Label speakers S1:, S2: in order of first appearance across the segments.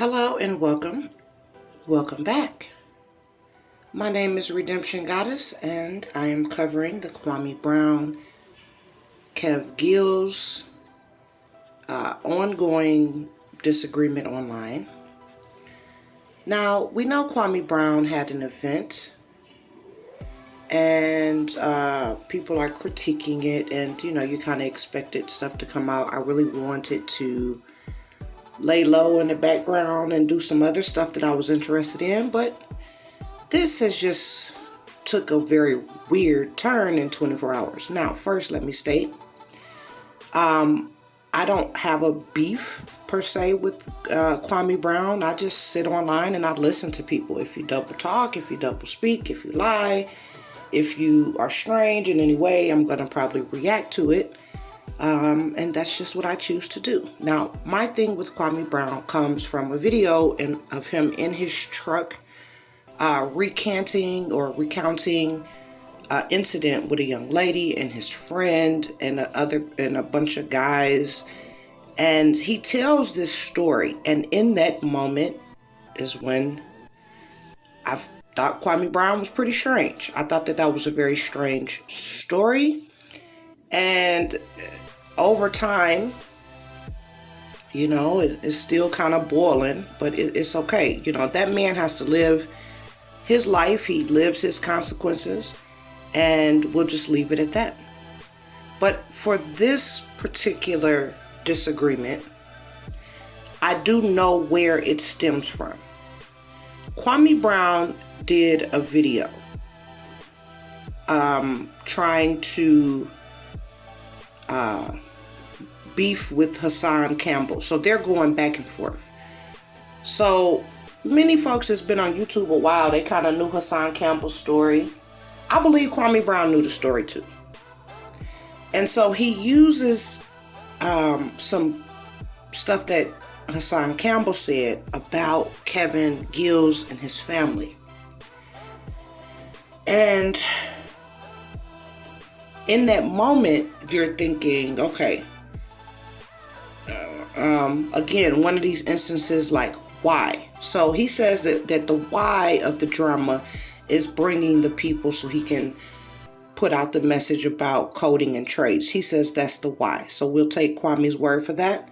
S1: Hello and welcome. Welcome back. My name is Redemption Goddess and I am covering the Kwame Brown, Gillz ongoing disagreement online. Now, we know Kwame Brown had an event and people are critiquing it, and you kind of expected stuff to come out. I really wanted to lay low in the background and do some other stuff that I was interested in, but this has just took a very weird turn in 24 hours. Now, first, let me state, I don't have a beef per se with Kwame Brown. I just sit online and I listen to people. If you double talk, if you double speak, if you lie, if you are strange in any way, I'm going to probably react to it. And that's just what I choose to do. Now, my thing with Kwame Brown comes from a video of him in his truck recounting incident with a young lady and his friend and a bunch of guys. And he tells this story. And in that moment is when I thought Kwame Brown was pretty strange. I thought that was a very strange story. And over time, it's still kind of boiling, but it's okay. That man has to live his life. He lives his consequences, and we'll just leave it at that. But for this particular disagreement, I do know where it stems from. Kwame Brown did a video trying to beef with Hassan Campbell. So they're going back and forth. So many folks that's been on YouTube a while, they kind of knew Hassan Campbell's story. I believe Kwame Brown knew the story too. And so he uses some stuff that Hassan Campbell said about Kevin Gillz and his family. And in that moment, you're thinking, okay, again, one of these instances, like, why? So he says that the why of the drama is bringing the people so he can put out the message about coding and trades. He says that's the why. So we'll take Kwame's word for that.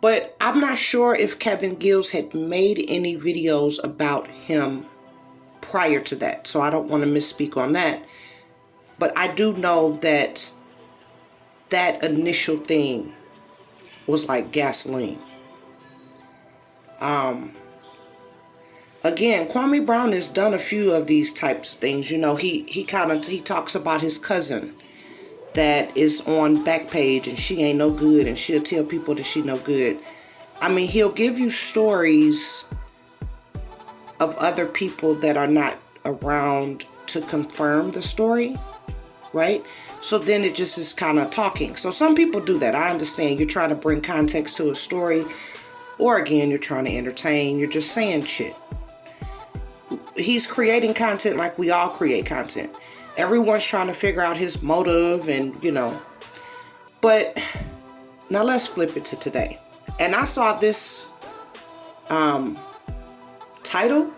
S1: But I'm not sure if Kevin Gillz had made any videos about him prior to that. So I don't want to misspeak on that. But I do know that that initial thing was like gasoline. Again, Kwame Brown has done a few of these types of things. He talks about his cousin that is on Backpage and she ain't no good, and she'll tell people that she no good. I mean, he'll give you stories of other people that are not around to confirm the story, right? So then it just is kind of talking. So some people do that. I understand. You're trying to bring context to a story, or again, you're trying to entertain. You're just saying shit. He's creating content like we all create content. Everyone's trying to figure out his motive and, But now let's flip it to today. And I saw this title,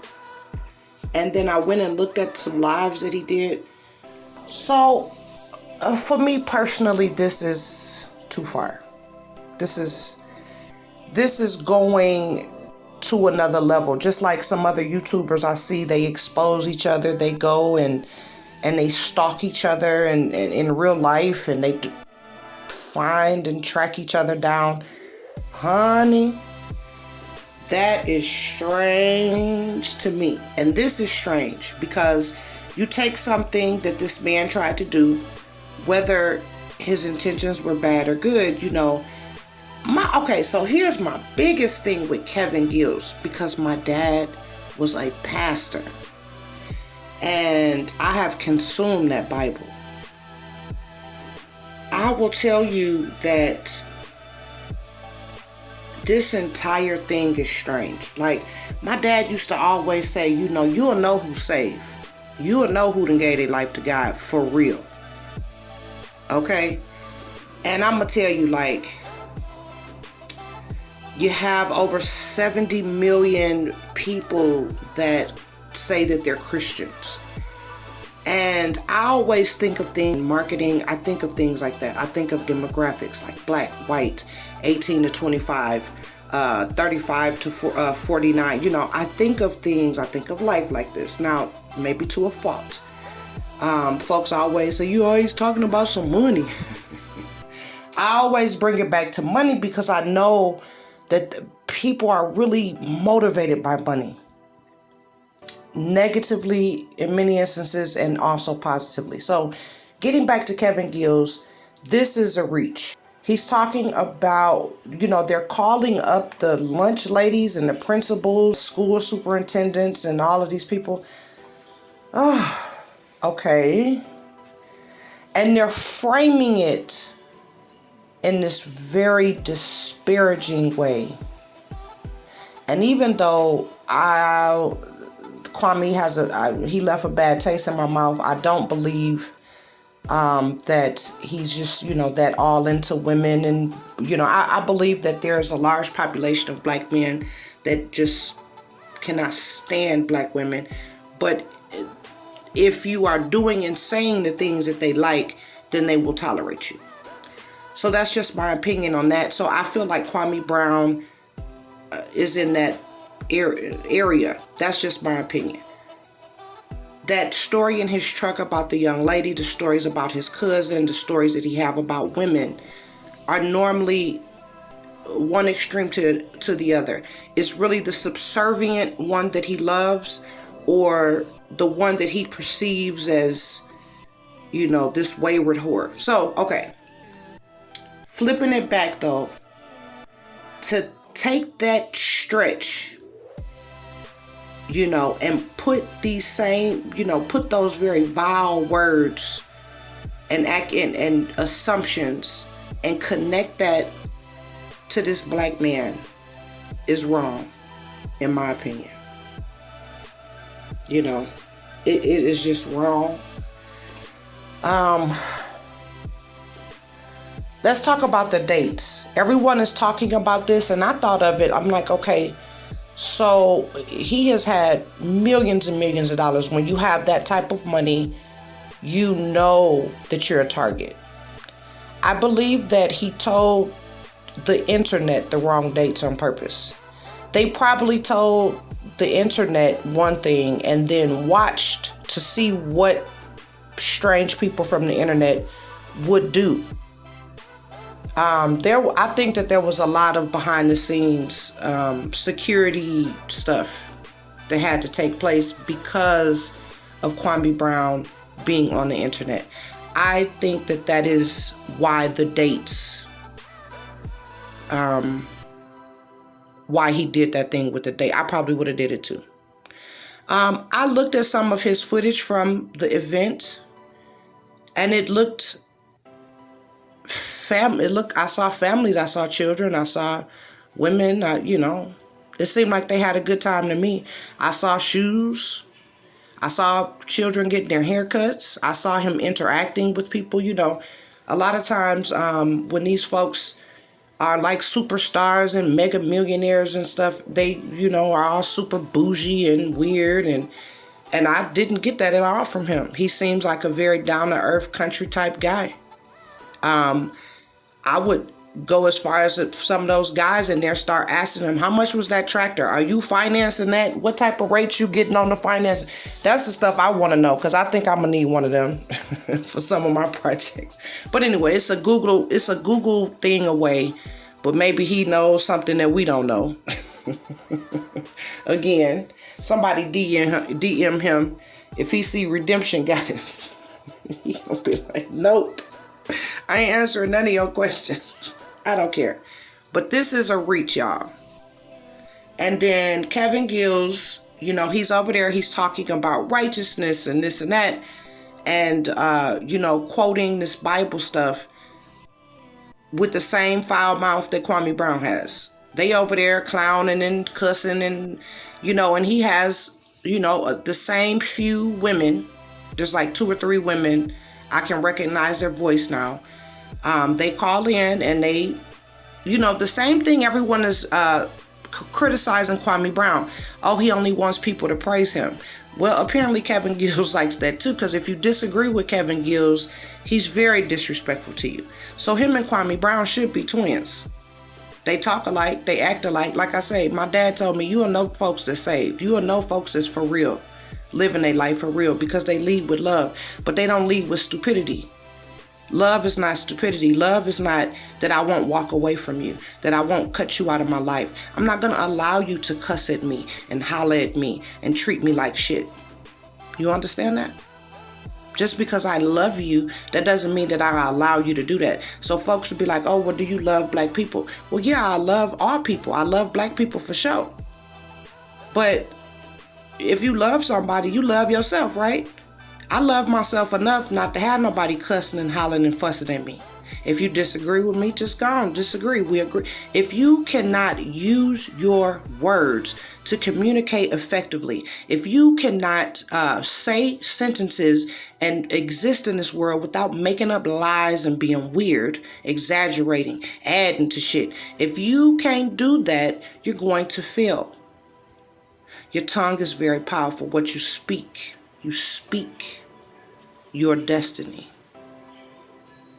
S1: and then I went and looked at some lives that he did. So for me personally, this is too far. This is going to another level. Just like some other YouTubers I see, they expose each other. They go and they stalk each other and in real life, and they find and track each other down. Honey, that is strange to me. And this is strange because you take something that this man tried to do, whether his intentions were bad or good, Okay, so here's my biggest thing with Kevin Gillz, because my dad was a pastor and I have consumed that Bible. I will tell you that this entire thing is strange. Like, my dad used to always say, you'll know who's saved. You'll know who done gave their life to God for real. Okay? And I'm going to tell you, like, You have over 70 million people that say that they're Christians. And I always think of things, marketing, I think of things like that. I think of demographics like black, white, 18 to 25, 35 to 49. You know, I think of things, I think of life like this. Now, maybe to a fault. Folks always say, you always talking about some money. I always bring it back to money because I know that people are really motivated by money. Negatively in many instances and also positively. So getting back to Kevin Gillz, this is a reach. He's talking about, you know, they're calling up the lunch ladies and the principals, school superintendents and all of these people. Oh, okay. And they're framing it in this very disparaging way. And even though Kwame he left a bad taste in my mouth, I don't believe that he's just, you know, that all into women. And, you know, I believe that there's a large population of black men that just cannot stand black women. But if you are doing and saying the things that they like, then they will tolerate you. So that's just my opinion on that. So I feel like Kwame Brown is in that area. That's just my opinion. That story in his truck about the young lady, the stories about his cousin, the stories that he have about women are normally one extreme to the other. It's really the subservient one that he loves, or the one that he perceives as, you know, this wayward whore. So, okay. Flipping it back though, to take that stretch, you know, and put these same, you know, put those very vile words and and assumptions and connect that to this black man is wrong, in my opinion. You know, it is just wrong. Let's talk about the dates. Everyone is talking about this, and I thought of it. I'm like, okay, so he has had millions and millions of dollars. When you have that type of money, you know that you're a target. I believe that he told the internet the wrong dates on purpose. They probably told the internet one thing and then watched to see what strange people from the internet would do. I think that there was a lot of behind the scenes security stuff that had to take place because of Kwame Brown being on the internet. I think that that is why the dates, why he did that thing with the date. I probably would have did it too. I looked at some of his footage from the event, and it looked I saw families, I saw children, I saw women, you know, it seemed like they had a good time to me. I saw shoes. I saw children getting their haircuts. I saw him interacting with people. You know, a lot of times when these folks are like superstars and mega millionaires and stuff, they, you know, are all super bougie and weird. And I didn't get that at all from him. He seems like a very down-to-earth country type guy. I would go as far as some of those guys in there start asking them, how much was that tractor? Are you financing that? What type of rates you getting on the finance? That's the stuff I want to know, because I think I'm gonna need one of them for some of my projects. But anyway, it's a Google thing away, but maybe he knows something that we don't know. Again, somebody DM him if he see Redemption Goddess. He gonna be like, nope. I ain't answering none of your questions. I don't care. But this is a reach, y'all. And then Kevin Gillz, you know, he's over there. He's talking about righteousness and this and that. And, you know, quoting this Bible stuff with the same foul mouth that Kwame Brown has. They over there clowning and cussing and, you know, and he has, you know, the same few women. There's like 2 or 3 women. I can recognize their voice now. They call in and they You know, the same thing everyone is criticizing Kwame Brown. Oh, he only wants people to praise him. Well, apparently Kevin Gillz likes that too, because if you disagree with Kevin Gillz, he's very disrespectful to you. So him and Kwame Brown should be twins. They talk alike, they act alike. Like I say, my dad told me, you'll know folks that's saved. You'll know folks that's for real, living their life for real, because they lead with love, but they don't lead with stupidity. Love is not stupidity. Love is not that I won't walk away from you, that I won't cut you out of my life. I'm not going to allow you to cuss at me and holler at me and treat me like shit. You understand that? Just because I love you, that doesn't mean that I allow you to do that. So folks would be like, oh, well, do you love black people? Well, yeah, I love all people. I love black people for sure. But if you love somebody, you love yourself, right? I love myself enough not to have nobody cussing and hollering and fussing at me. If you disagree with me, just go on, disagree. We agree. If you cannot use your words to communicate effectively, if you cannot say sentences and exist in this world without making up lies and being weird, exaggerating, adding to shit, if you can't do that, you're going to fail. Your tongue is very powerful. What you speak your destiny.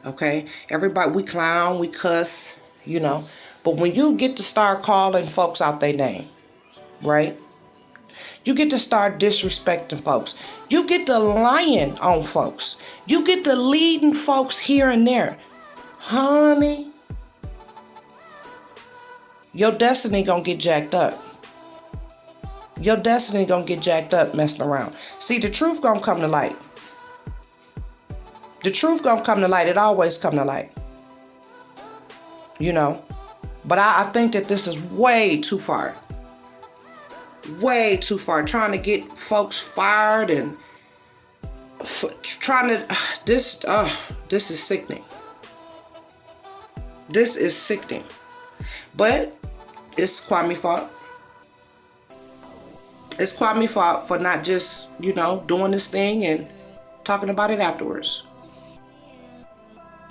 S1: Okay? Everybody, we clown, we cuss, you know. But when you get to start calling folks out their name, right? You get to start disrespecting folks. You get to lying on folks. You get to leading folks here and there. Honey, your destiny gonna get jacked up. Your destiny gonna get jacked up messing around. See, the truth gonna come to light. The truth gonna come to light. It always come to light. You know? But I think that this is way too far. Way too far. Trying to get folks fired and trying to... This is sickening. This is sickening. But it's Kwame's fault. It's Kwame's fault for not just, you know, doing this thing and talking about it afterwards.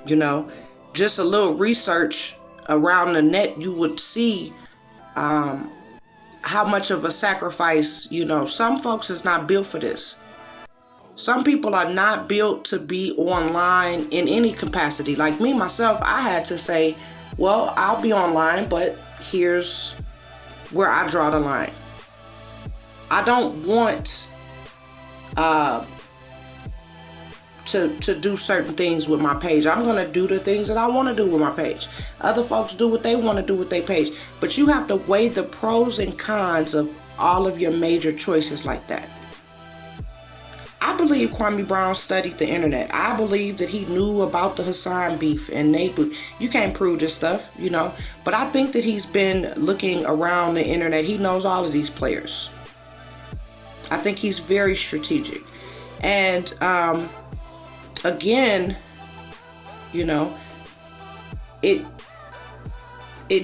S1: You know, just a little research around the net, you would see how much of a sacrifice, you know, some folks is not built for this. Some people are not built to be online in any capacity. Like me, myself, I had to say, well, I'll be online, but here's where I draw the line. I don't want to do certain things with my page. I'm going to do the things that I want to do with my page. Other folks do what they want to do with their page. But you have to weigh the pros and cons of all of your major choices like that. I believe Kwame Brown studied the internet. I believe that he knew about the Hassan beef and Nate beef. You can't prove this stuff, you know. But I think that he's been looking around the internet. He knows all of these players. I think he's very strategic. And again, you know, it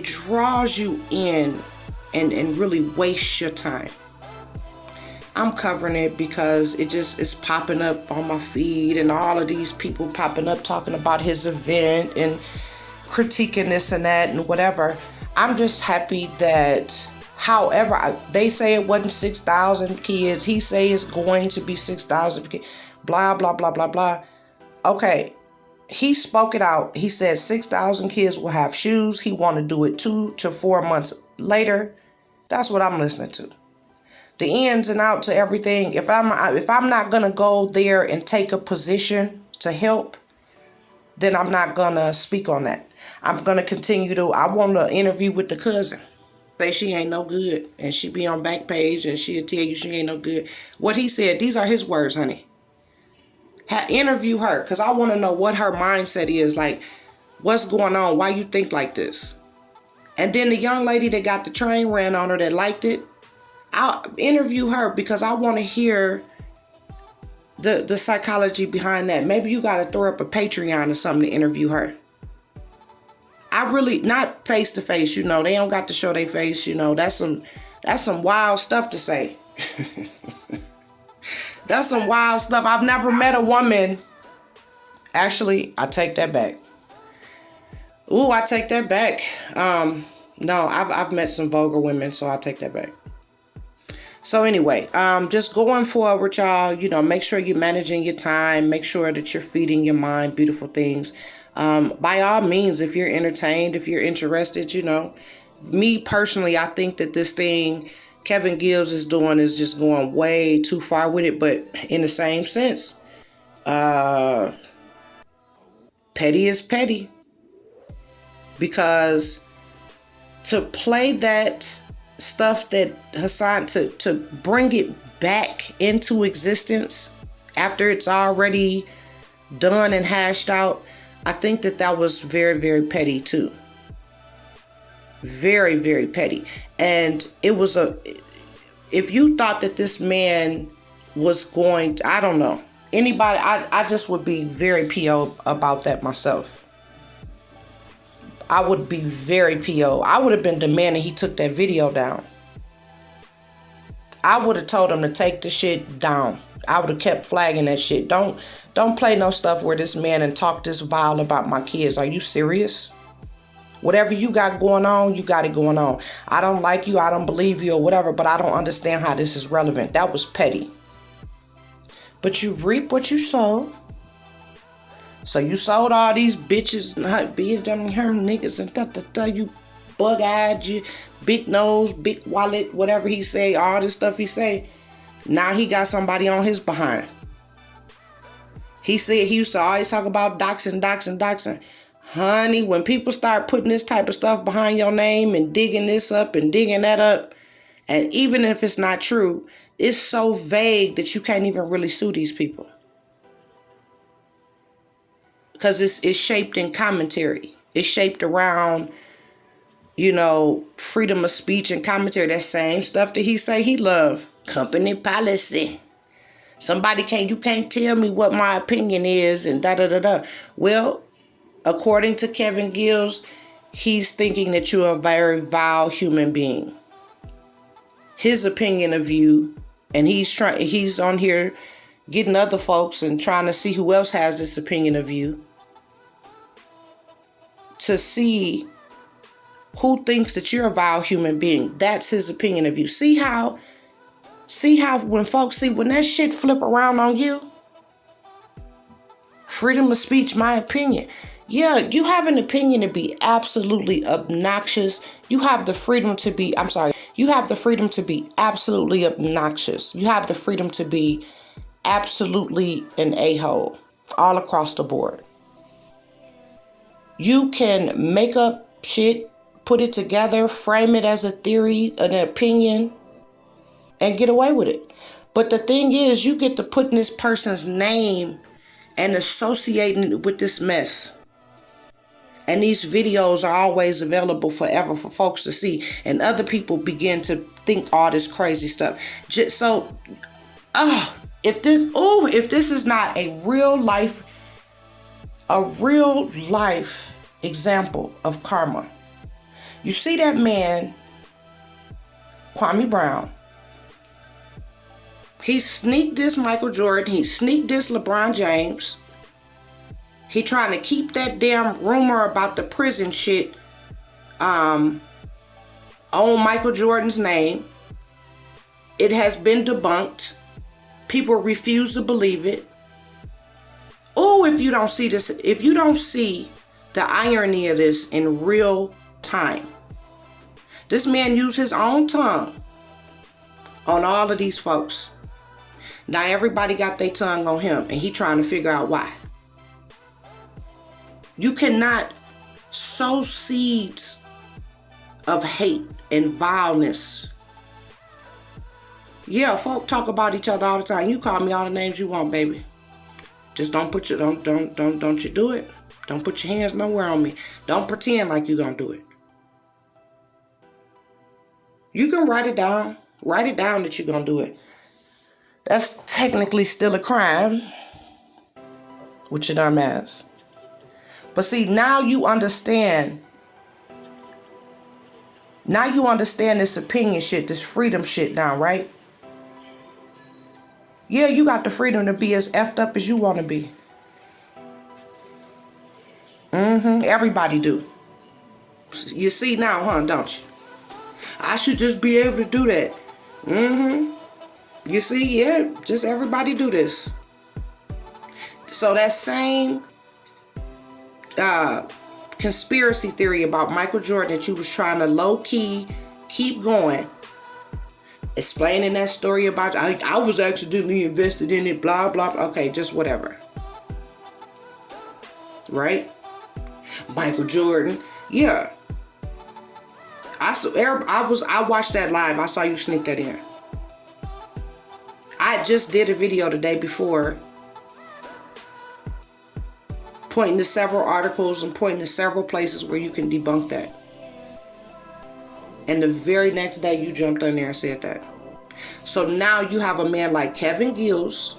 S1: draws you in and really wastes your time. I'm covering it because it just is popping up on my feed, and all of these people popping up talking about his event and critiquing this and that and whatever. I'm just happy that, however, they say it wasn't 6,000 kids. He say it's going to be 6,000 kids. Blah, blah, blah, blah, blah. Okay, he spoke it out. He said 6,000 kids will have shoes. He want to do it 2 to 4 months later. That's what I'm listening to. The ins and outs to everything. If I'm not gonna go there and take a position to help, then I'm not gonna speak on that. I'm gonna continue to. I want to interview with the cousin. Say she ain't no good, and she be on Backpage, and she'll tell you she ain't no good. What he said, these are his words, honey. Interview her, because I want to know what her mindset is. Like, what's going on? Why you think like this? And then the young lady that got the train ran on her that liked it, I'll interview her because I want to hear the psychology behind that. Maybe you got to throw up a Patreon or something to interview her. I really, not face to face, you know, they don't got to show their face, you know, that's some wild stuff to say. That's some wild stuff. I've never met a woman. Actually, I take that back. Ooh, I take that back. No, I've met some vulgar women, so I take that back. So anyway, just going forward, y'all, make sure you're managing your time. Make sure that you're feeding your mind beautiful things. By all means, if you're entertained, if you're interested, me personally, I think that this thing Kevin Gillz is doing is just going way too far with it. But in the same sense, petty is petty. Because to play that stuff that Hassan, to bring it back into existence after it's already done and hashed out, I think that was very, very petty too. Very, very petty. And it was if you thought that this man was going to, I don't know, anybody, I just would be very PO about that myself. I would be very PO. I would have been demanding he took that video down. I would have told him to take the shit down. I would have kept flagging that shit. Don't play no stuff where this man and talk this vile about my kids. Are you serious? Whatever you got going on, you got it going on. I don't like you, I don't believe you or whatever, but I don't understand how this is relevant. That was petty. But you reap what you sow. So you sold all these bitches and being them niggas and you bug-eyed, you big nose, big wallet, whatever he say, all this stuff he say. Now he got somebody on his behind. He said he used to always talk about doxing. Honey, when people start putting this type of stuff behind your name and digging this up and digging that up, and even if it's not true, it's so vague that you can't even really sue these people. Because it's shaped in commentary. It's shaped around, freedom of speech and commentary. That same stuff that he say he love. Company policy. You can't tell me what my opinion is and da-da-da-da. Well, according to Kevin Gillz, he's thinking that you're a very vile human being. His opinion of you, and he's on here getting other folks and trying to see who else has this opinion of you, to see who thinks that you're a vile human being. That's his opinion of you. See how when folks when that shit flip around on you? Freedom of speech, my opinion. Yeah, you have an opinion to be absolutely obnoxious. You have the freedom to be, you have the freedom to be absolutely obnoxious. You have the freedom to be absolutely an a-hole all across the board. You can make up shit, put it together, frame it as a theory, an opinion, and get away with it. But the thing is, you get to putting this person's name and associating it with this mess. And these videos are always available forever for folks to see. And other people begin to think all this crazy stuff. If this is not a real life example of karma. You see that man, Kwame Brown. He sneaked this Michael Jordan. He sneaked this LeBron James. He trying to keep that damn rumor about the prison shit on Michael Jordan's name. It has been debunked. People refuse to believe it. Oh, if you don't see this, if you don't see the irony of this in real time. This man used his own tongue on all of these folks. Now everybody got their tongue on him, and he trying to figure out why. You cannot sow seeds of hate and vileness. Yeah, folk talk about each other all the time. You call me all the names you want, baby. Just don't you do it. Don't put your hands nowhere on me. Don't pretend like you're gonna do it. You can write it down. Write it down that you're gonna do it. That's technically still a crime with your dumb ass. But see, now you understand. Now you understand this opinion shit, this freedom shit now, right? Yeah, you got the freedom to be as effed up as you want to be. Everybody do. You see now, huh, don't you? I should just be able to do that. You see, yeah, just everybody do this. So that same conspiracy theory about Michael Jordan that you was trying to low-key keep going, explaining that story about I was accidentally invested in it, blah, blah, blah. Okay, just whatever. Right? Michael Jordan, yeah. I watched that live. I saw you sneak that in. I just did a video the day before pointing to several articles and pointing to several places where you can debunk that. And the very next day you jumped on there and said that. So now you have a man like Kevin Gillz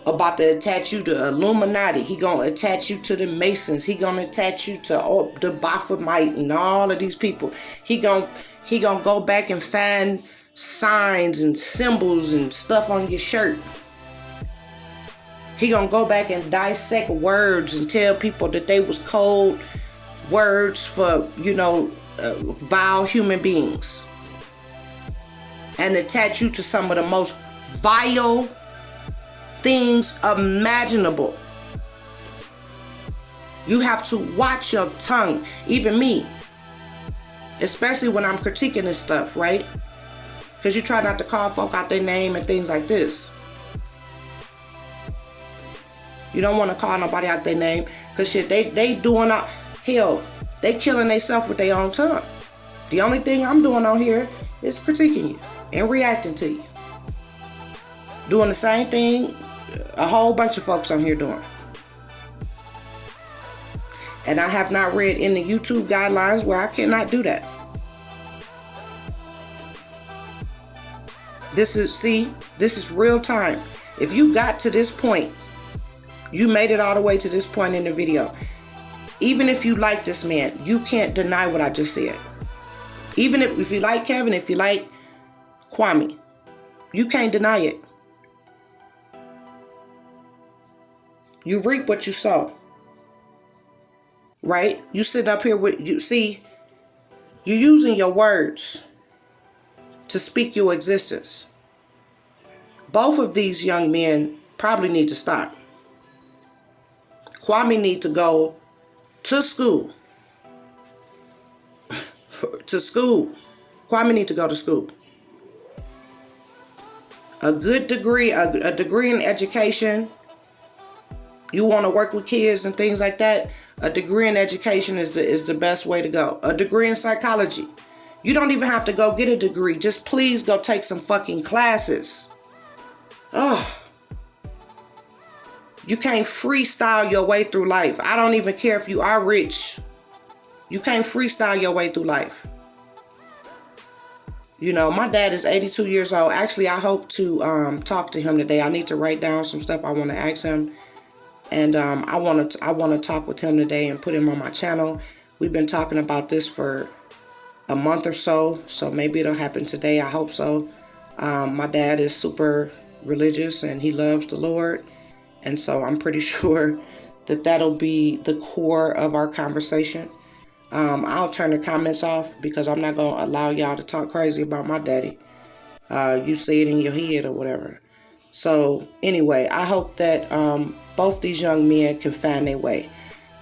S1: about to attach you to Illuminati. He gonna attach you to the Masons. He gonna attach you to the Baphomet and all of these people. He gonna go back and find signs and symbols and stuff on your shirt. He gonna go back and dissect words and tell people that they was code words for, vile human beings. And attach you to some of the most vile things imaginable. You have to watch your tongue. Even me. Especially when I'm critiquing this stuff, right? Because you try not to call folk out their name and things like this. You don't want to call nobody out their name. Because shit, they doing out. Hell, they killing themselves with their own tongue. The only thing I'm doing on here is critiquing you and reacting to you. Doing the same thing a whole bunch of folks on here doing. And I have not read in the YouTube guidelines where I cannot do that. This is real time. If you got to this point, you made it all the way to this point in the video. Even if you like this man, you can't deny what I just said. Even if you like Kevin, if you like Kwame, you can't deny it. You reap what you sow. Right? You sitting up here with, you're using your words to speak your existence. Both of these young men probably need to stop. Kwame need to go to school. To school. Kwame need to go to school. A good degree, a degree in education. You want to work with kids and things like that. A degree in education is the best way to go. A degree in psychology. You don't even have to go get a degree. Just please go take some fucking classes. Oh. You can't freestyle your way through life. I don't even care if you are rich. You can't freestyle your way through life. My dad is 82 years old. Actually, I hope to talk to him today. I need to write down some stuff I want to ask him. And I want to talk with him today and put him on my channel. We've been talking about this for a month or so. So maybe it'll happen today. I hope so. My dad is super religious and he loves the Lord. And so I'm pretty sure that that'll be the core of our conversation. I'll turn the comments off because I'm not going to allow y'all to talk crazy about my daddy. You say it in your head or whatever. So anyway, I hope that both these young men can find their way.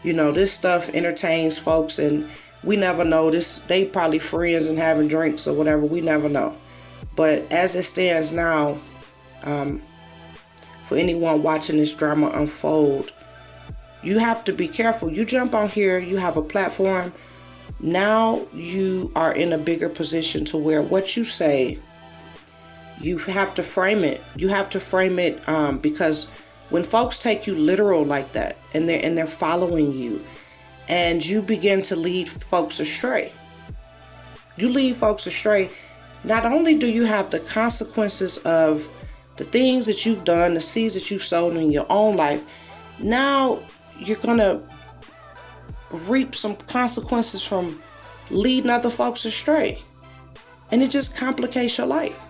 S1: This stuff entertains folks and we never know. They probably friends and having drinks or whatever. We never know. But as it stands now, for anyone watching this drama unfold, you have to be careful. You jump on here, you have a platform. Now you are in a bigger position to where what you say, you have to frame it. You have to frame it because when folks take you literal like that and they're following you and you begin to lead folks astray. You lead folks astray. Not only do you have the consequences of the things that you've done, the seeds that you've sown in your own life, now you're going to reap some consequences from leading other folks astray. And it just complicates your life.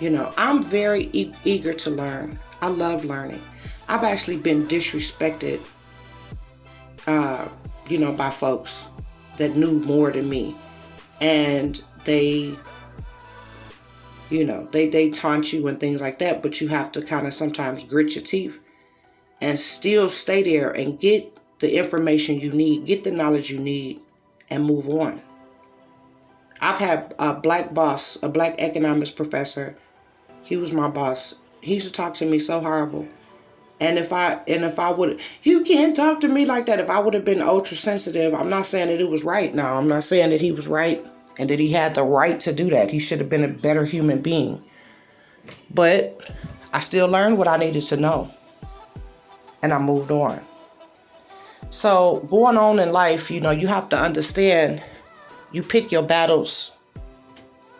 S1: I'm very eager to learn. I love learning. I've actually been disrespected, by folks. that knew more than me. And they, you know, they taunt you and things like that, but you have to kind of sometimes grit your teeth and still stay there and get the information you need, get the knowledge you need, and move on. I've had a black boss, a black economics professor. He was my boss. He used to talk to me so horrible. And if I would, you can't talk to me like that. If I would have been ultra sensitive, I'm not saying that it was right. No, I'm not saying that he was right and that he had the right to do that. He should have been a better human being. But I still learned what I needed to know. And I moved on. So going on in life, you know, you have to understand, you pick your battles.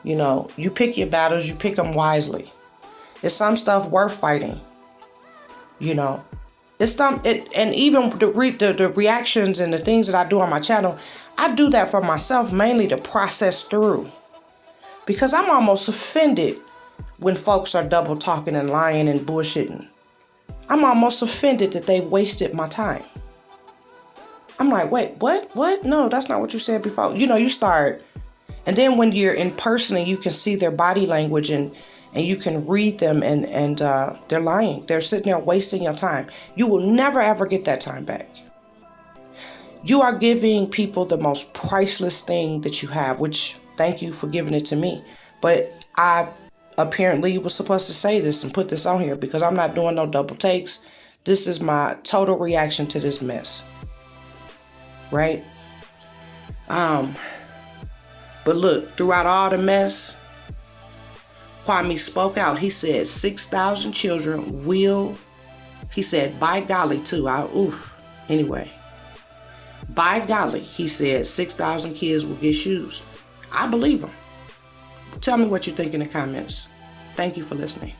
S1: You know, you pick your battles, you pick them wisely. Is some stuff worth fighting? You know, it's and even the reactions and the things that I do on my channel, I do that for myself, mainly to process through. Because I'm almost offended when folks are double talking and lying and bullshitting. I'm almost offended that they wasted my time. I'm like, wait, what? No, that's not what you said before. You know, you start, and then when you're in person and you can see their body language and you can read them and they're lying. They're sitting there wasting your time. You will never, ever get that time back. You are giving people the most priceless thing that you have, which thank you for giving it to me. But I apparently was supposed to say this and put this on here because I'm not doing no double takes. This is my total reaction to this mess. Right? But look, throughout all the mess, Kwame spoke out. He said 6,000 children will, he said, by golly too. Anyway, by golly, he said 6,000 kids will get shoes. I believe him. Tell me what you think in the comments. Thank you for listening.